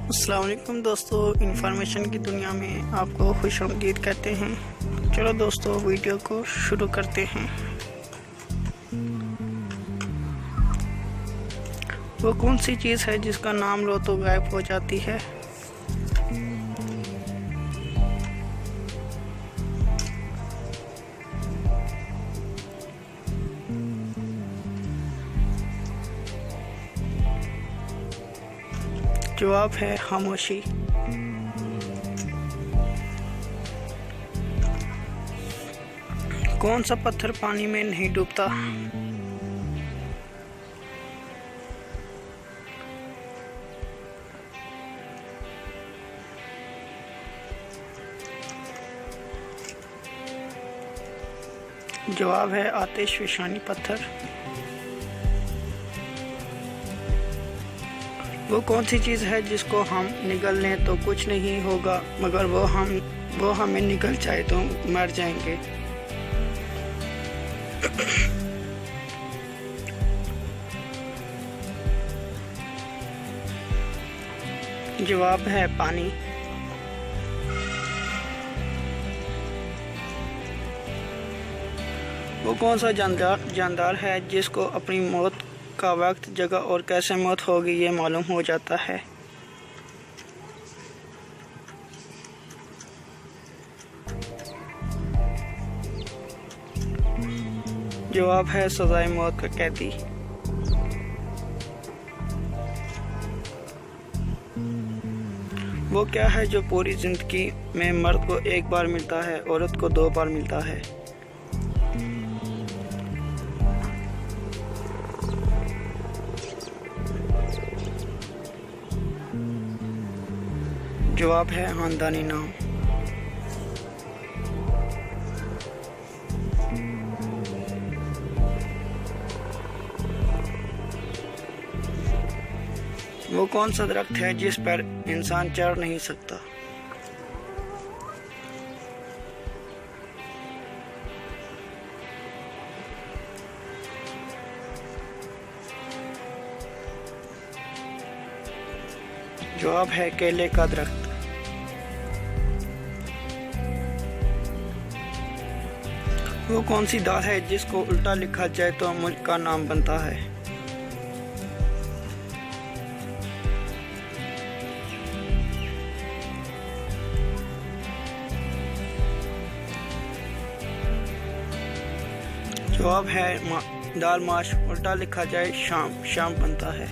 अस्सलाम वालेकुम दोस्तों, इंफॉर्मेशन की दुनिया में आपको खुशामदीद कहते हैं। चलो दोस्तों, वीडियो को शुरू करते हैं। वो कौन सी चीज़ है जिसका नाम लो तो गायब हो जाती है? जवाब है खामोशी। कौन सा पत्थर पानी में नहीं डूबता? जवाब है आतिशफशानी पत्थर। वो कौन सी चीज़ है जिसको हम निगल लें तो कुछ नहीं होगा, मगर वो हमें निगल जाए तो मर जाएंगे? जवाब है पानी। वो कौन सा जानदार है जिसको अपनी मौत का वक्त, जगह और कैसे मौत होगी ये मालूम हो जाता है? जवाब है सजाए मौत का कैदी। वो क्या है जो पूरी जिंदगी में मर्द को एक बार मिलता है, औरत को 2 बार मिलता है? जवाब है खानदानी नाम। वो कौन सा दरख्त है जिस पर इंसान चढ़ नहीं सकता? जवाब है केले का दरख्त। वो कौन सी दाल है जिसको उल्टा लिखा जाए तो मुल्क का नाम बनता है? जवाब है दाल माश, उल्टा लिखा जाए शाम बनता है।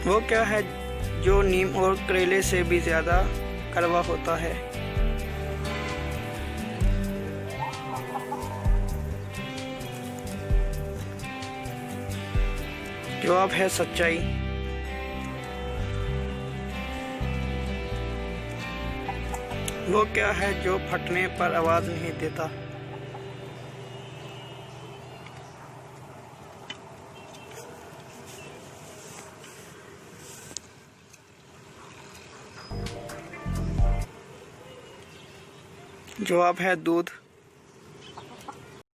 वो क्या है जो नीम और करेले से भी ज्यादा कड़वा होता है? जवाब है सच्चाई। वो क्या है जो फटने पर आवाज नहीं देता? जवाब है दूध।